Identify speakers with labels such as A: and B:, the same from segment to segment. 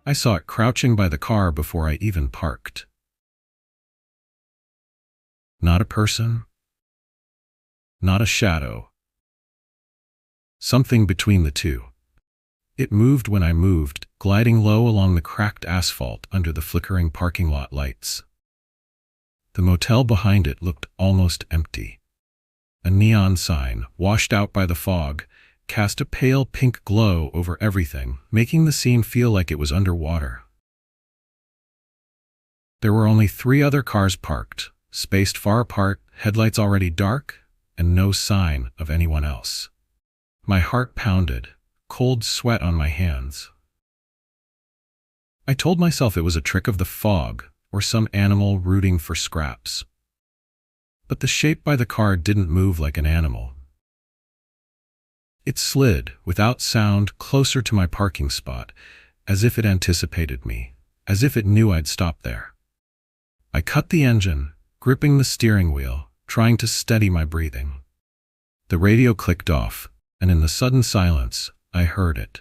A: I saw it crouching by the car before I even parked. Not a person. Not a shadow. Something between the two. It moved when I moved, gliding low along the cracked asphalt under the flickering parking lot lights. The motel behind it looked almost empty. A neon sign, washed out by the fog, cast a pale pink glow over everything, making the scene feel like it was underwater. There were only 3 other cars parked, spaced far apart, headlights already dark, and no sign of anyone else. My heart pounded, cold sweat on my hands. I told myself it was a trick of the fog, or some animal rooting for scraps. But the shape by the car didn't move like an animal. It slid, without sound, closer to my parking spot, as if it anticipated me, as if it knew I'd stop there. I cut the engine, gripping the steering wheel, trying to steady my breathing. The radio clicked off, and in the sudden silence, I heard it.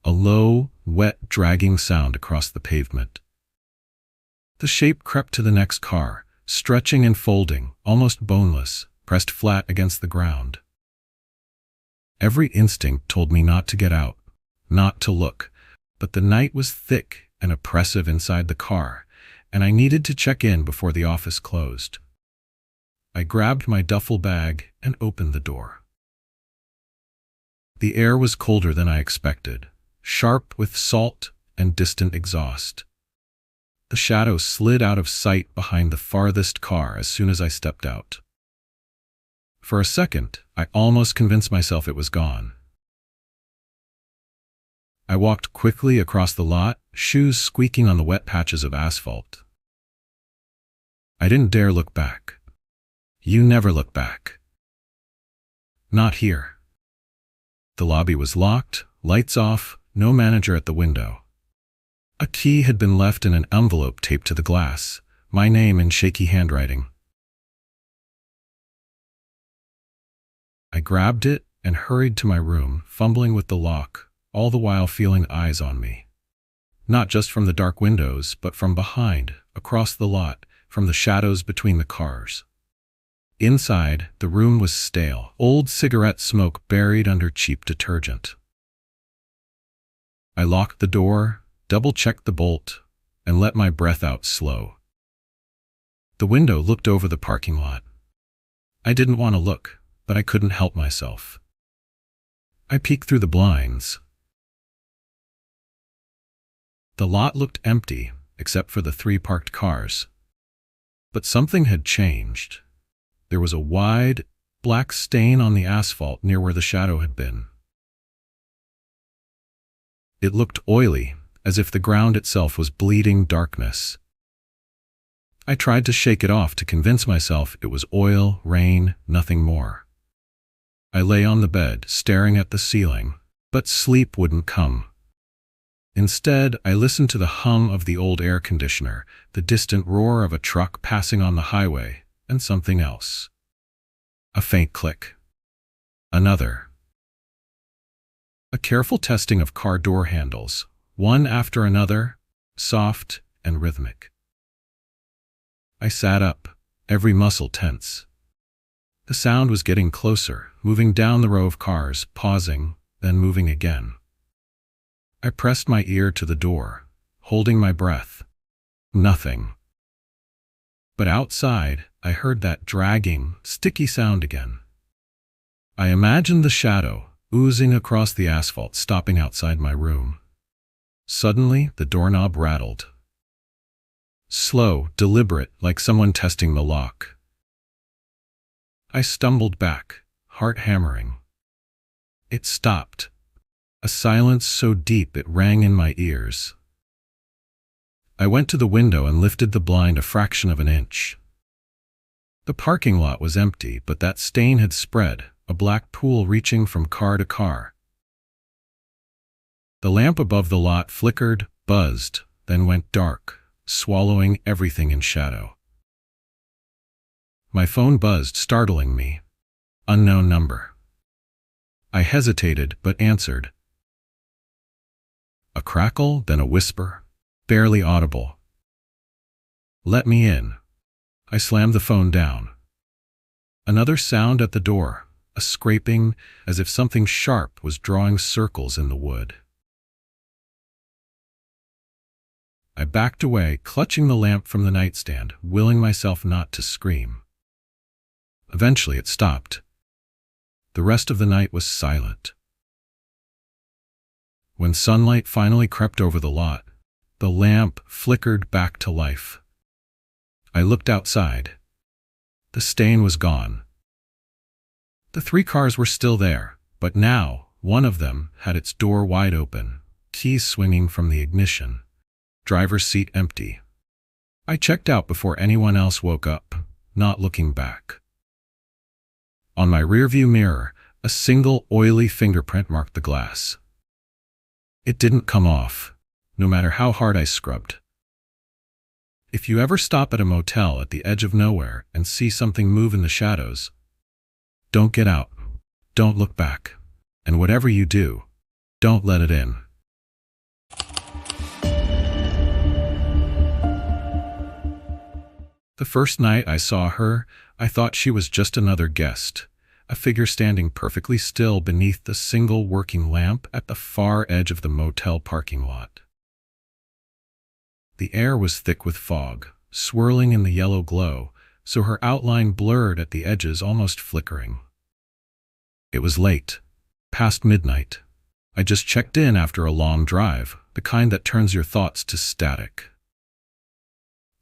A: A low, wet, dragging sound across the pavement. The shape crept to the next car, stretching and folding, almost boneless, pressed flat against the ground. Every instinct told me not to get out, not to look, but the night was thick and oppressive inside the car, and I needed to check in before the office closed. I grabbed my duffel bag and opened the door. The air was colder than I expected, sharp with salt and distant exhaust. The shadow slid out of sight behind the farthest car as soon as I stepped out. For a second, I almost convinced myself it was gone. I walked quickly across the lot, shoes squeaking on the wet patches of asphalt. I didn't dare look back. You never look back. Not here. The lobby was locked, lights off, no manager at the window. A key had been left in an envelope taped to the glass, my name in shaky handwriting. I grabbed it and hurried to my room, fumbling with the lock, all the while feeling eyes on me. Not just from the dark windows, but from behind, across the lot, from the shadows between the cars. Inside, the room was stale, old cigarette smoke buried under cheap detergent. I locked the door, double-checked the bolt, and let my breath out slow. The window looked over the parking lot. I didn't want to look, but I couldn't help myself. I peeked through the blinds. The lot looked empty, except for the 3 parked cars. But something had changed. There was a wide, black stain on the asphalt near where the shadow had been. It looked oily, as if the ground itself was bleeding darkness. I tried to shake it off to convince myself it was oil, rain, nothing more. I lay on the bed, staring at the ceiling, but sleep wouldn't come. Instead, I listened to the hum of the old air conditioner, the distant roar of a truck passing on the highway, and something else. A faint click. Another. A careful testing of car door handles, one after another, soft and rhythmic. I sat up, every muscle tense. The sound was getting closer, moving down the row of cars, pausing, then moving again. I pressed my ear to the door, holding my breath. Nothing. But outside, I heard that dragging, sticky sound again. I imagined the shadow, oozing across the asphalt, stopping outside my room. Suddenly, the doorknob rattled. Slow, deliberate, like someone testing the lock. I stumbled back, heart hammering. It stopped. A silence so deep it rang in my ears. I went to the window and lifted the blind a fraction of an inch. The parking lot was empty, but that stain had spread, a black pool reaching from car to car. The lamp above the lot flickered, buzzed, then went dark, swallowing everything in shadow. My phone buzzed, startling me. Unknown number. I hesitated, but answered. A crackle, then a whisper, barely audible. "Let me in." I slammed the phone down. Another sound at the door, a scraping, as if something sharp was drawing circles in the wood. I backed away, clutching the lamp from the nightstand, willing myself not to scream. Eventually it stopped. The rest of the night was silent. When sunlight finally crept over the lot, the lamp flickered back to life. I looked outside. The stain was gone. The 3 cars were still there, but now one of them had its door wide open, keys swinging from the ignition, driver's seat empty. I checked out before anyone else woke up, not looking back. On my rearview mirror, a single oily fingerprint marked the glass. It didn't come off, no matter how hard I scrubbed. If you ever stop at a motel at the edge of nowhere and see something move in the shadows, don't get out, don't look back, and whatever you do, don't let it in. The first night I saw her, I thought she was just another guest, a figure standing perfectly still beneath the single working lamp at the far edge of the motel parking lot. The air was thick with fog, swirling in the yellow glow, so her outline blurred at the edges, almost flickering. It was late, past midnight. I just checked in after a long drive, the kind that turns your thoughts to static.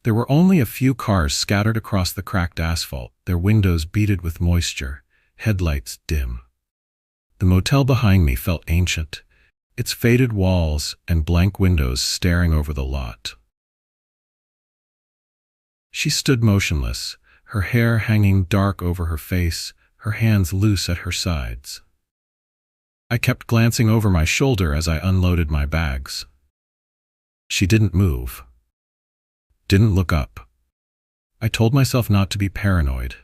A: There were only a few cars scattered across the cracked asphalt, their windows beaded with moisture, headlights dim. The motel behind me felt ancient, its faded walls and blank windows staring over the lot. She stood motionless, her hair hanging dark over her face, her hands loose at her sides. I kept glancing over my shoulder as I unloaded my bags. She didn't move. Didn't look up. I told myself not to be paranoid.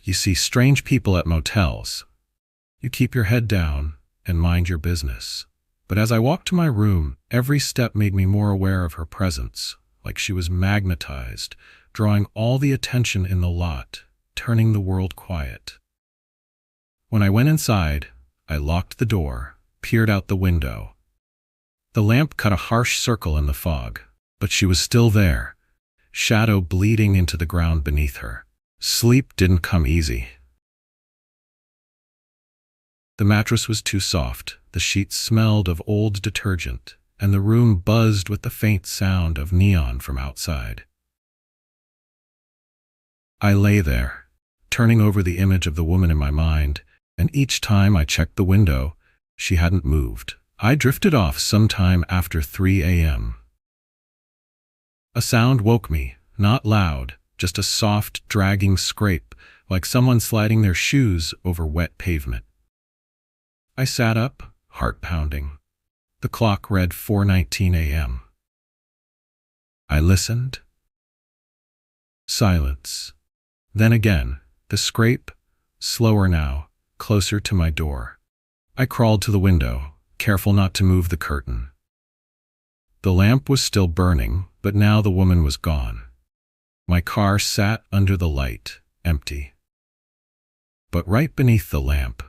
A: You see strange people at motels. You keep your head down and mind your business. But as I walked to my room, every step made me more aware of her presence, like she was magnetized, drawing all the attention in the lot, turning the world quiet. When I went inside, I locked the door, peered out the window. The lamp cut a harsh circle in the fog, but she was still there, shadow bleeding into the ground beneath her. Sleep didn't come easy. The mattress was too soft, the sheets smelled of old detergent, and the room buzzed with the faint sound of neon from outside. I lay there, turning over the image of the woman in my mind, and each time I checked the window, she hadn't moved. I drifted off sometime after 3 a.m. A sound woke me, not loud, just a soft, dragging scrape, like someone sliding their shoes over wet pavement. I sat up, heart pounding. The clock read 4:19 a.m. I listened. Silence. Then again, the scrape, slower now, closer to my door. I crawled to the window, careful not to move the curtain. The lamp was still burning, but now the woman was gone. My car sat under the light, empty. But right beneath the lamp,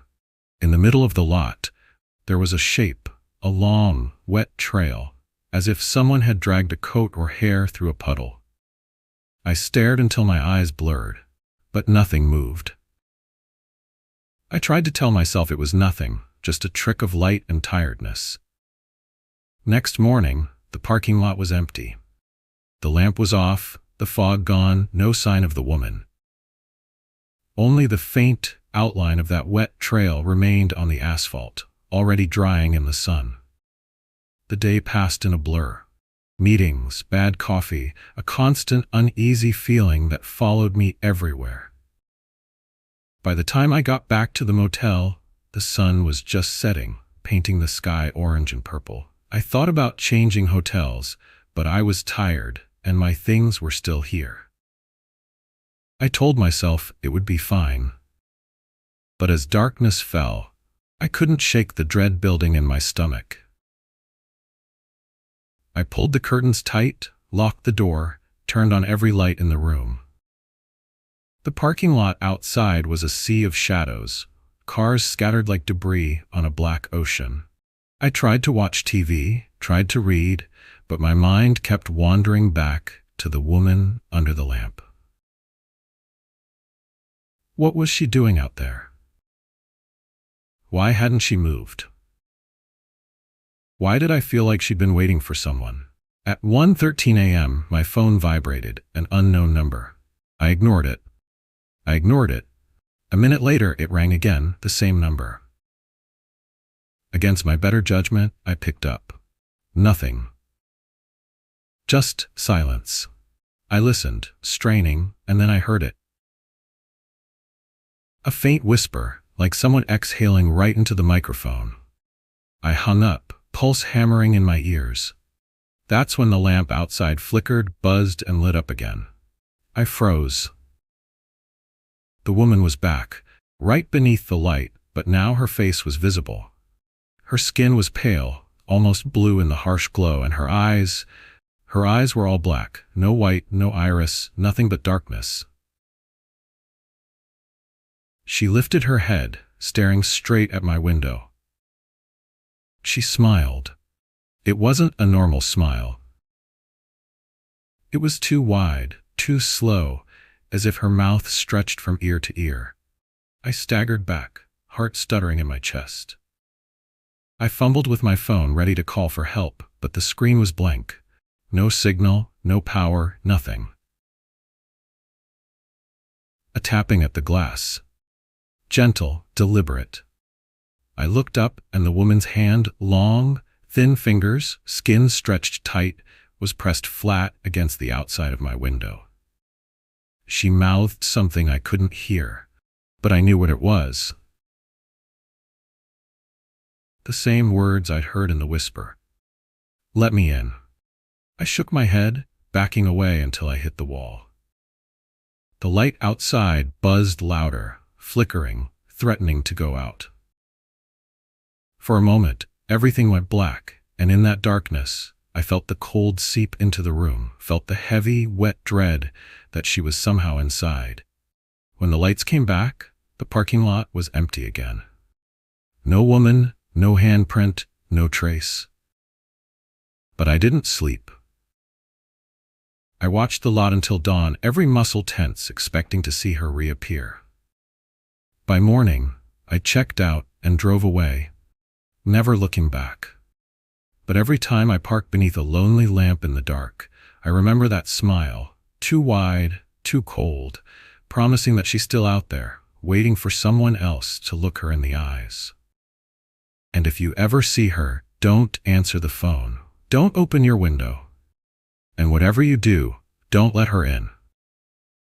A: in the middle of the lot, there was a shape, a long, wet trail, as if someone had dragged a coat or hair through a puddle. I stared until my eyes blurred, but nothing moved. I tried to tell myself it was nothing, just a trick of light and tiredness. Next morning, the parking lot was empty. The lamp was off, the fog gone, no sign of the woman. Only the faint outline of that wet trail remained on the asphalt, already drying in the sun. The day passed in a blur. Meetings, bad coffee, a constant uneasy feeling that followed me everywhere. By the time I got back to the motel, the sun was just setting, painting the sky orange and purple. I thought about changing hotels, but I was tired, and my things were still here. I told myself it would be fine. But as darkness fell, I couldn't shake the dread building in my stomach. I pulled the curtains tight, locked the door, turned on every light in the room. The parking lot outside was a sea of shadows, cars scattered like debris on a black ocean. I tried to watch TV, tried to read, but my mind kept wandering back to the woman under the lamp. What was she doing out there? Why hadn't she moved? Why did I feel like she'd been waiting for someone? At 1:13 a.m., my phone vibrated, an unknown number. I ignored it. A minute later, it rang again, the same number. Against my better judgment, I picked up. Nothing. Just silence. I listened, straining, and then I heard it. A faint whisper, like someone exhaling right into the microphone. I hung up, pulse hammering in my ears. That's when the lamp outside flickered, buzzed, and lit up again. I froze. The woman was back, right beneath the light, but now her face was visible. Her skin was pale, almost blue in the harsh glow, and her eyes were all black, no white, no iris, nothing but darkness. She lifted her head, staring straight at my window. She smiled. It wasn't a normal smile. It was too wide, too slow, as if her mouth stretched from ear to ear. I staggered back, heart stuttering in my chest. I fumbled with my phone, ready to call for help, but the screen was blank. No signal, no power, nothing. A tapping at the glass. Gentle, deliberate. I looked up, and the woman's hand, long, thin fingers, skin stretched tight, was pressed flat against the outside of my window. She mouthed something I couldn't hear, but I knew what it was. The same words I'd heard in the whisper. "Let me in." I shook my head, backing away until I hit the wall. The light outside buzzed louder, flickering, threatening to go out. For a moment, everything went black, and in that darkness, I felt the cold seep into the room, felt the heavy, wet dread that she was somehow inside. When the lights came back, the parking lot was empty again. No woman, no handprint, no trace. But I didn't sleep. I watched the lot until dawn, every muscle tense, expecting to see her reappear. By morning, I checked out and drove away, never looking back. But every time I parked beneath a lonely lamp in the dark, I remember that smile, too wide, too cold, promising that she's still out there, waiting for someone else to look her in the eyes. And if you ever see her, don't answer the phone. Don't open your window. And whatever you do, don't let her in.